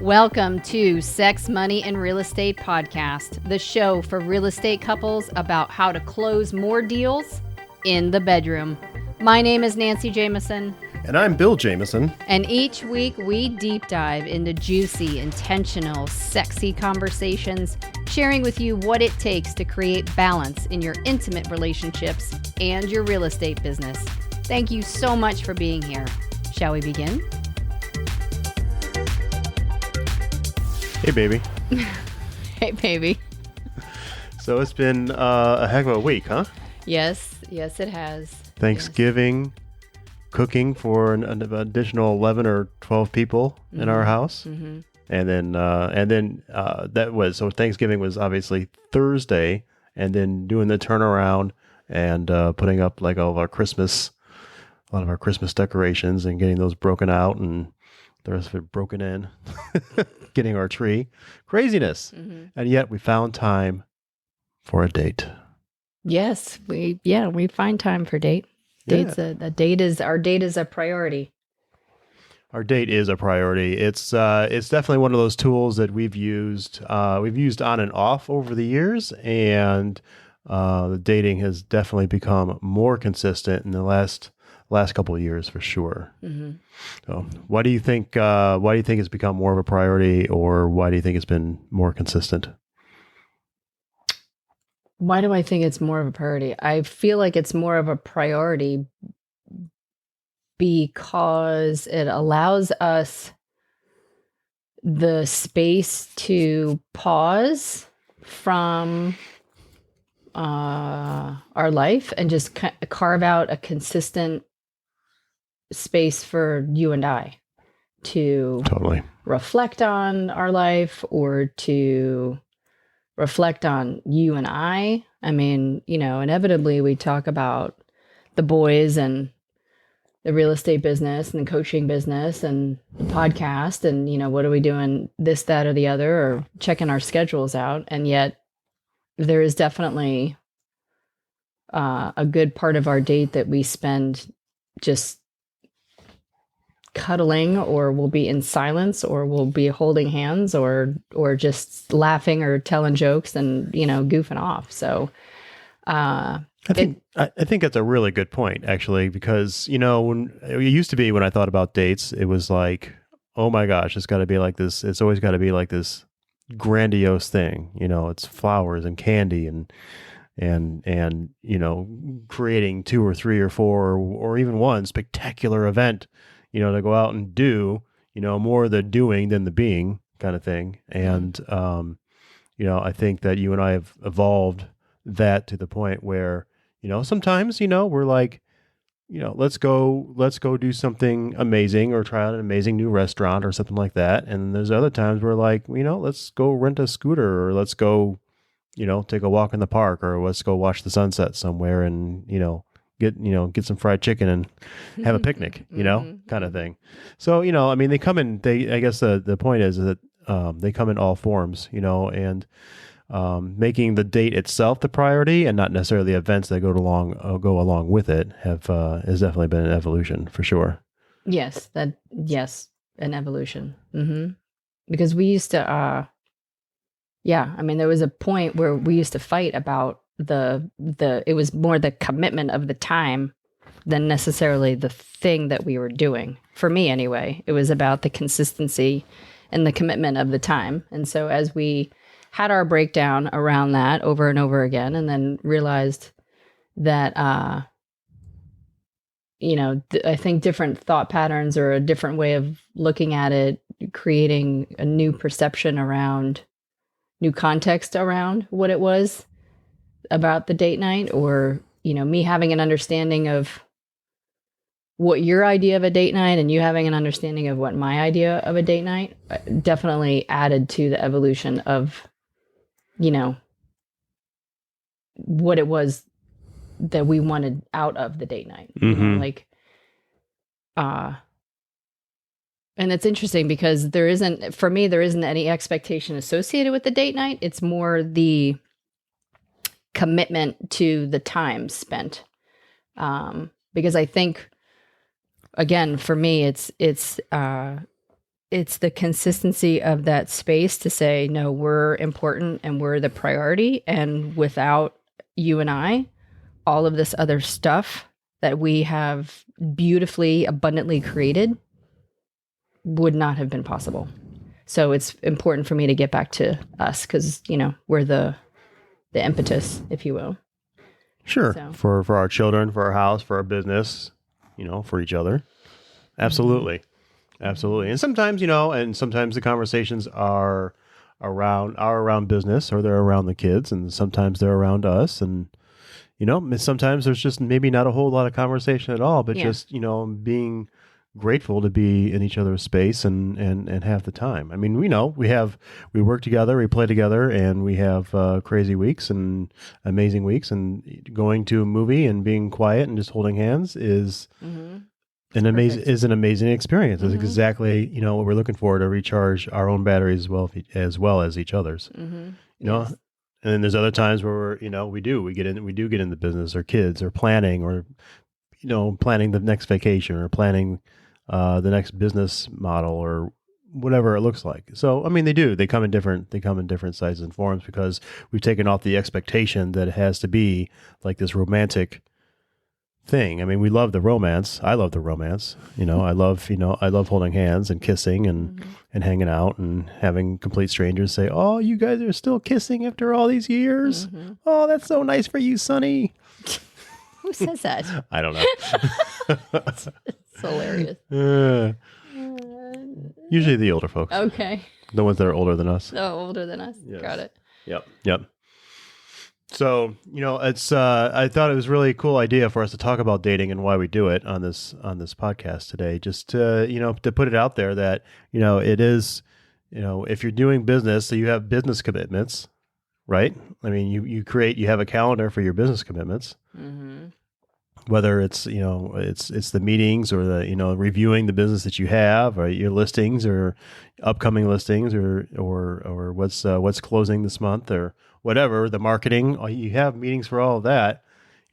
Welcome to Sex, Money, and Real Estate Podcast, the show for real estate couples about how to close more deals in the bedroom. My name is Nancy Jameson. And I'm Bill Jameson. And each week we deep dive into juicy, intentional, sexy conversations, sharing with you what it takes to create balance in your intimate relationships and your real estate business. Thank you so much for being here. Shall we begin? Hey, baby. Hey, baby. So it's been a heck of a week, huh? Yes, it has. Thanksgiving, cooking for an additional 11 or 12 people in our house. Mm-hmm. And then so Thanksgiving was obviously Thursday, and then doing the turnaround and putting up like a lot of our Christmas decorations and getting those broken out and the rest of it broken in, getting our tree. Craziness. Mm-hmm. And yet we found time for a date. Yes, we find time for date. Our date is a priority. Our date is a priority. It's definitely one of those tools that we've used on and off over the years, and the dating has definitely become more consistent in the last couple of years for sure. Mm-hmm. So why do you think it's become more of a priority, or why do you think it's been more consistent? Why do I think it's more of a priority? I feel like it's more of a priority because it allows us the space to pause from our life and just carve out a consistent space for you and I to totally reflect on our life, or to reflect on you and I. I mean, inevitably we talk about the boys and the real estate business and the coaching business and the podcast and, what are we doing, this, that, or the other, or checking our schedules out. And yet there is definitely a good part of our date that we spend just cuddling, or we'll be in silence, or we'll be holding hands, or just laughing or telling jokes and, goofing off. So I think that's a really good point, actually, because, when it used to be, when I thought about dates, it was like, oh my gosh, it's got to be like this. It's always got to be like this grandiose thing. It's flowers and candy and creating 2 or 3 or 4 or even one spectacular event, to go out and do, more the doing than the being kind of thing. And, I think that you and I have evolved that to the point where, sometimes, we're like, let's go do something amazing, or try out an amazing new restaurant or something like that. And there's other times we're like, let's go rent a scooter, or let's go, take a walk in the park, or let's go watch the sunset somewhere and, get some fried chicken and have a picnic, kind of thing. So, I mean, I guess the point is that they come in all forms, and making the date itself the priority and not necessarily the events that go along with it has definitely been an evolution for sure. Yes, an evolution. Mm-hmm. Because we used to, there was a point where we used to fight about it was more the commitment of the time than necessarily the thing that we were doing. For me anyway, it was about the consistency and the commitment of the time. And so as we had our breakdown around that over and over again, and then realized that, I think different thought patterns, or a different way of looking at it, creating a new perception around, new context around what it was about the date night, or, me having an understanding of what your idea of a date night and you having an understanding of what my idea of a date night definitely added to the evolution of, what it was that we wanted out of the date night. Mm-hmm. And it's interesting because there isn't any expectation associated with the date night. It's more the commitment to the time spent. Because I think, again, for me, it's it's the consistency of that space to say, no, we're important and we're the priority. And without you and I, all of this other stuff that we have beautifully, abundantly created would not have been possible. So it's important for me to get back to us because, we're the impetus, if you will. Sure. So. For our children, for our house, for our business, for each other. Absolutely. Absolutely. And sometimes, the conversations are around business, or they're around the kids, and sometimes they're around us. And, sometimes there's just maybe not a whole lot of conversation at all, but just, being grateful to be in each other's space and have the time. I mean, we work together, we play together, and we have crazy weeks and amazing weeks, and going to a movie and being quiet and just holding hands is an amazing experience. It's exactly, what we're looking for to recharge our own batteries as well as each other's, Yes. And then there's other times where we do get in the business or kids or planning or, planning the next vacation or planning the next business model or whatever it looks like. So, I mean, they come in different sizes and forms because we've taken off the expectation that it has to be like this romantic thing. I mean, we love the romance. I love the romance. I love holding hands and kissing and hanging out and having complete strangers say, "Oh, you guys are still kissing after all these years. Oh, that's so nice for you, Sonny." Who says that? I don't know. It's hilarious. Usually the older folks. Okay. The ones that are older than us. Oh, older than us. Yes. Got it. Yep. So, it's I thought it was a really cool idea for us to talk about dating and why we do it on this podcast today. Just to, to put it out there that, it is, if you're doing business, so you have business commitments, right? I mean, you have a calendar for your business commitments. Whether it's, it's the meetings or the, reviewing the business that you have or your listings or upcoming listings or what's closing this month or whatever, the marketing, you have meetings for all of that.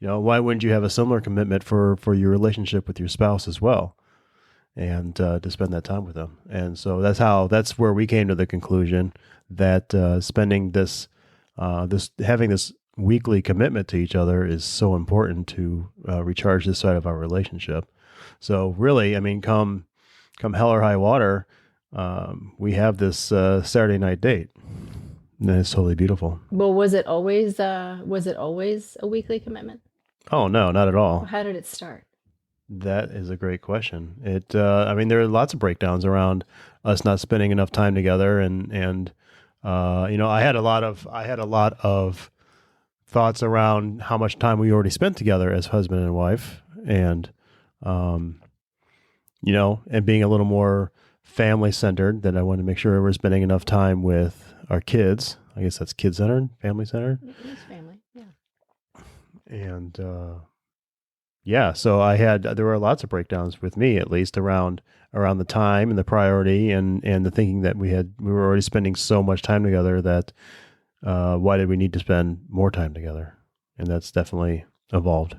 Why wouldn't you have a similar commitment for your relationship with your spouse as well? And to spend that time with them. And so that's where we came to the conclusion that spending having this weekly commitment to each other is so important to recharge this side of our relationship. So really, I mean, come hell or high water, we have this Saturday night date. And it's totally beautiful. Well, was it always a weekly commitment? Oh, no, not at all. How did it start? That is a great question. I mean, there are lots of breakdowns around us not spending enough time together, and I had a lot of thoughts around how much time we already spent together as husband and wife, and and being a little more family centered. That I wanted to make sure we're spending enough time with our kids. I guess that's kid centered, family centered. It's family, yeah. And so there were lots of breakdowns with me, at least around the time and the priority and the thinking that we were already spending so much time together that why did we need to spend more time together? And that's definitely evolved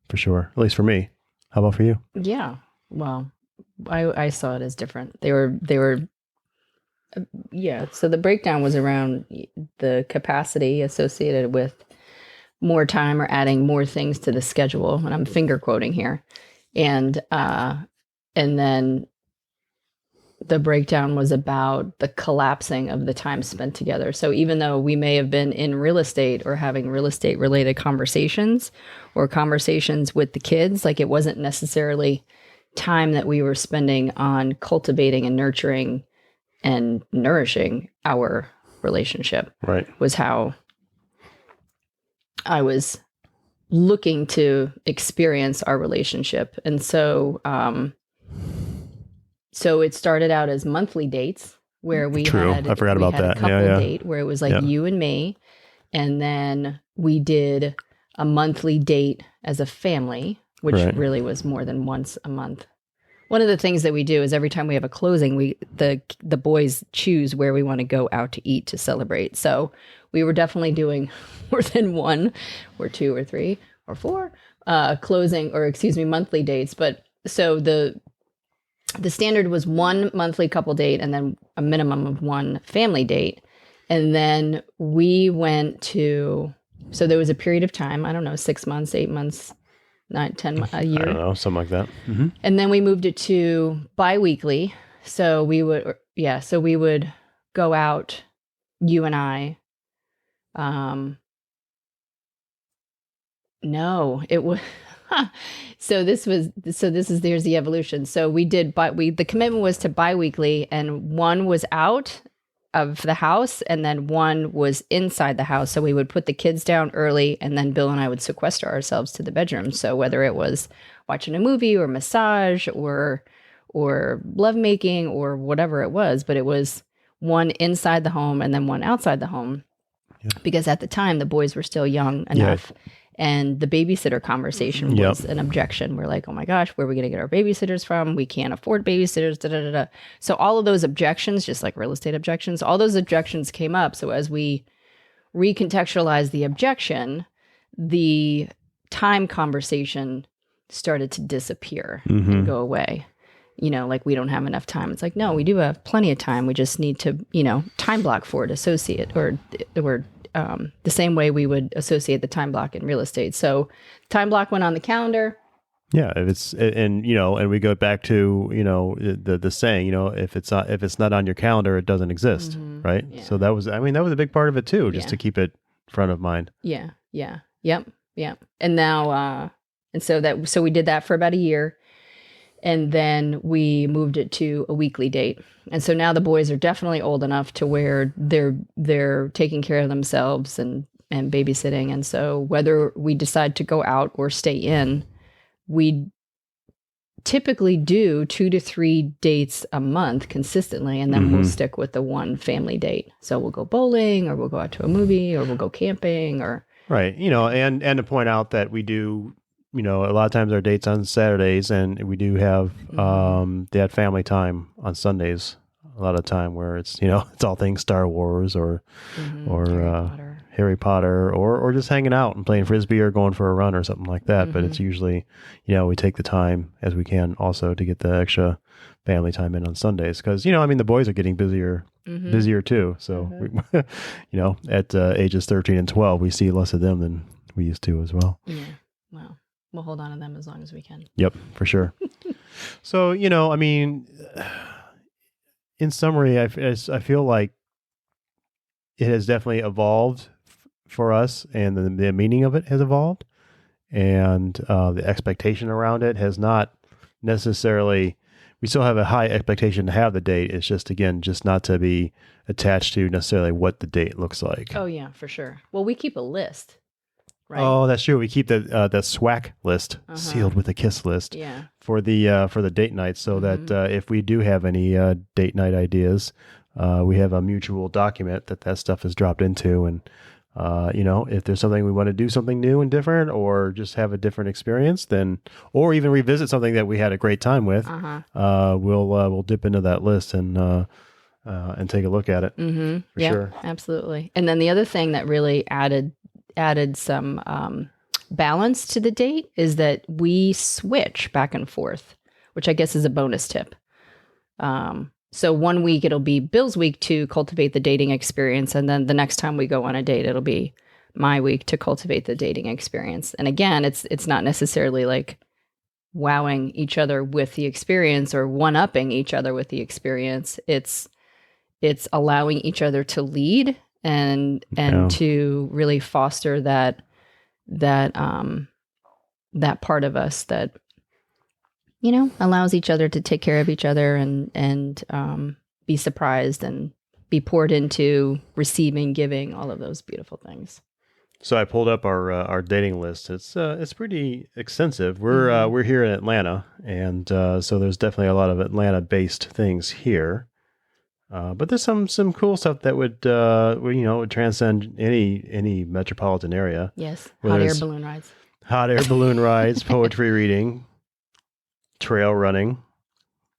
for sure, at least for me. How about for you? Yeah. Well, I saw it as different. They were yeah. So the breakdown was around the capacity associated with more time or adding more things to the schedule. And I'm finger quoting here. And then the breakdown was about the collapsing of the time spent together. So even though we may have been in real estate or having real estate related conversations or conversations with the kids, like it wasn't necessarily time that we were spending on cultivating and nurturing and nourishing our relationship. Right. Was how I was looking to experience our relationship. And so, so it started out as monthly dates where we had I forgot about that. A couple date where it was like you and me. And then we did a monthly date as a family, which really was more than once a month. One of the things that we do is every time we have a closing, the boys choose where we want to go out to eat to celebrate. So we were definitely doing more than one or two or three or four monthly dates. But so the standard was one monthly couple date and then a minimum of one family date. And then we went to, so there was a period of time, I don't know, 6 months, 8 months, 9, 10, a year. I don't know, something like that. And then we moved it to biweekly. So we would, so we would go out, you and I. No, it was. There's the evolution. So we did, the commitment was to biweekly, and one was out of the house and then one was inside the house. So we would put the kids down early, and then Bill and I would sequester ourselves to the bedroom. So whether it was watching a movie or massage or lovemaking or whatever it was, but it was one inside the home and then one outside the home. Yeah. Because at the time the boys were still young enough. Yeah. And the babysitter conversation was an objection. We're like, oh my gosh, where are we going to get our babysitters from? We can't afford babysitters, da, da, da, da. So all of those objections, just like real estate objections, all those objections came up. So as we recontextualized the objection, the time conversation started to disappear and go away. You know, like, we don't have enough time. It's like, no, we do have plenty of time. We just need to, time block for it, associate, or the same way we would associate the time block in real estate. So time block went on the calendar. Yeah. And we go back to, the saying, if it's not on your calendar, it doesn't exist. Right. Yeah. So that was a big part of it too, just to keep it front of mind. Yeah. Yeah. Yep. Yep. And now, so we did that for about a year. And then we moved it to a weekly date. And so now the boys are definitely old enough to where they're taking care of themselves and babysitting. And so whether we decide to go out or stay in, we typically do 2 to 3 dates a month consistently. And then we'll stick with the one family date. So we'll go bowling, or we'll go out to a movie, or we'll go camping, or. Right. And to point out that we do, a lot of times our dates on Saturdays, and we do have dad family time on Sundays. A lot of time where it's it's all things Star Wars or Harry Potter or just hanging out and playing frisbee or going for a run or something like that. But it's usually we take the time as we can also to get the extra family time in on Sundays, because the boys are getting busier too. So we, at ages 13 and 12, we see less of them than we used to as well. Yeah. Wow. We'll hold on to them as long as we can. Yep, for sure. So, in summary, I feel like it has definitely evolved for us, and the meaning of it has evolved, and the expectation around it has not necessarily. We still have a high expectation to have the date. It's just, again, just not to be attached to necessarily what the date looks like. Oh yeah, for sure. Well, we keep a list. Right. Oh, that's true. We keep the SWAC list, sealed with a kiss list, for the date night, so that if we do have any date night ideas, we have a mutual document that stuff is dropped into, and if there's something we want to do, something new and different, or just have a different experience, then, or even revisit something that we had a great time with, we'll dip into that list and take a look at it. For sure. Absolutely. And then the other thing that really added some balance to the date is that we switch back and forth, which I guess is a bonus tip. So one week it'll be Bill's week to cultivate the dating experience, and then the next time we go on a date, it'll be my week to cultivate the dating experience. And again, it's not necessarily like wowing each other with the experience or one-upping each other with the experience. It's allowing each other to lead and to really foster that part of us that allows each other to take care of each other and be surprised and be poured into, receiving, giving, all of those beautiful things. So I pulled up our dating list. It's pretty extensive. We're here in Atlanta, and so there's definitely a lot of Atlanta-based things here. But there's some cool stuff that would transcend any metropolitan area. Yes, hot air balloon rides, poetry reading, trail running.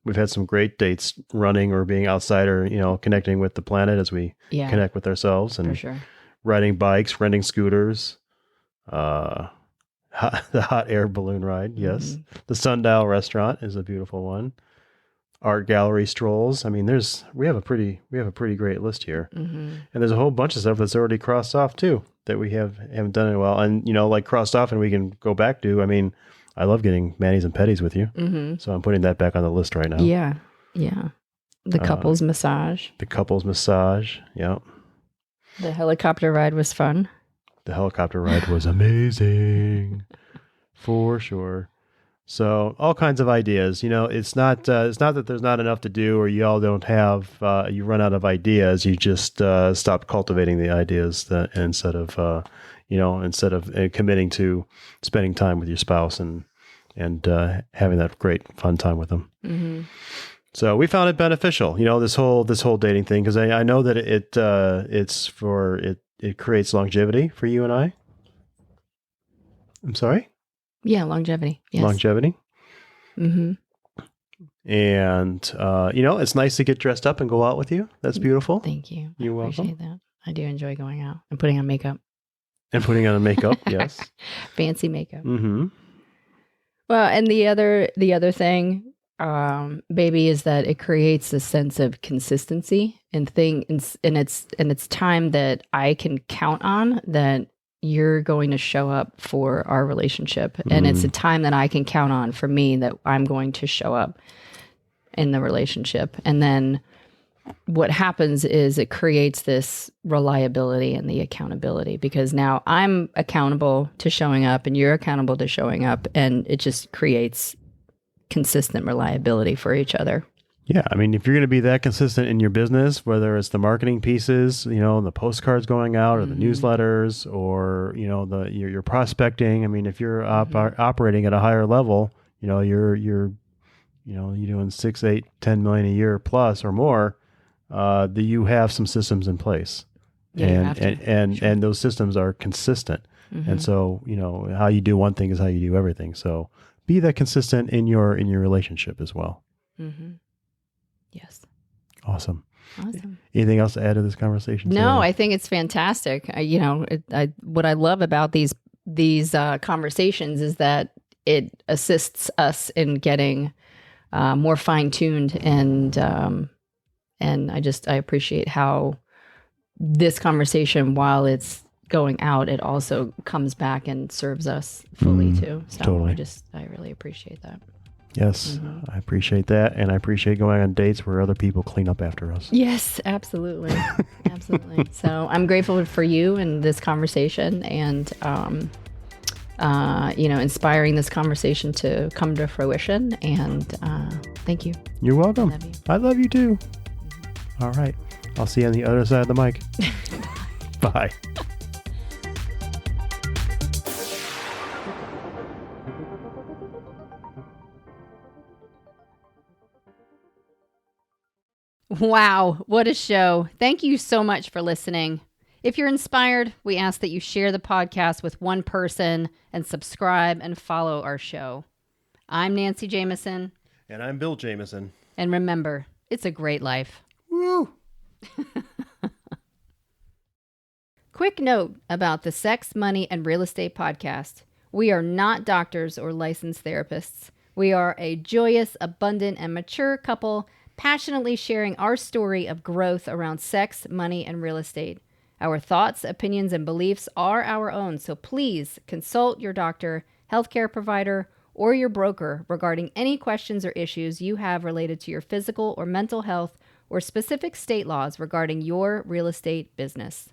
We've had some great dates running or being outside, or connecting with the planet as we connect with ourselves, and for sure. Riding bikes, renting scooters, the hot air balloon ride. Yes, the Sundial restaurant is a beautiful one. art gallery strolls. I mean, we have a pretty great list here, and there's a whole bunch of stuff that's already crossed off too that we haven't done in a while, and like crossed off, and we can go back to. I mean, I love getting manis and petties with you, so I'm putting that back on the list right now. Yeah, yeah. The couples massage. The couples massage. Yeah. The helicopter ride was fun. The helicopter ride was amazing, for sure. So all kinds of ideas. It's not that there's not enough to do, or you all don't have you run out of ideas. You just stop cultivating the ideas instead of committing to spending time with your spouse and having that great fun time with them. Mm-hmm. So we found it beneficial. This whole dating thing, because I know that it creates longevity for you and I. I'm sorry. Yeah, longevity. Yes. Longevity. Mm-hmm. And, it's nice to get dressed up and go out with you. That's beautiful. Thank you. You're welcome. I appreciate that. I do enjoy going out and putting on makeup. And putting on makeup, yes. Fancy makeup. Mm-hmm. Well, and the other thing, baby, is that it creates a sense of consistency and it's time that I can count on that you're going to show up for our relationship. And it's a time that I can count on for me that I'm going to show up in the relationship. And then what happens is it creates this reliability and the accountability, because now I'm accountable to showing up and you're accountable to showing up. And it just creates consistent reliability for each other. Yeah. I mean, if you're going to be that consistent in your business, whether it's the marketing pieces, the postcards going out or the newsletters or, your prospecting. I mean, if you're operating at a higher level, you're doing 6, 8, 10 million a year plus or more, you have some systems in place, and those systems are consistent. And so, how you do one thing is how you do everything. So be that consistent in your relationship as well. Mm-hmm. Yes. Awesome. Anything else to add to this conversation? No, I think it's fantastic. What I love about these conversations is that it assists us in getting more fine-tuned, and I appreciate how this conversation, while it's going out, it also comes back and serves us fully too. So totally. I really appreciate that. Yes, I appreciate that. And I appreciate going on dates where other people clean up after us. Yes, absolutely. Absolutely. So I'm grateful for you and this conversation, and, inspiring this conversation to come to fruition. And thank you. You're welcome. Love you. I love you too. All right. I'll see you on the other side of the mic. Bye. Wow, what a show. Thank you so much for listening. If you're inspired, we ask that you share the podcast with one person and subscribe and follow our show. I'm Nancy Jameson. And I'm Bill Jameson. And remember, it's a great life. Woo! Quick note about the Sex, Money, and Real Estate podcast. We are not doctors or licensed therapists. We are a joyous, abundant, and mature couple passionately sharing our story of growth around sex, money, and real estate. Our thoughts, opinions, and beliefs are our own, so please consult your doctor, healthcare provider, or your broker regarding any questions or issues you have related to your physical or mental health or specific state laws regarding your real estate business.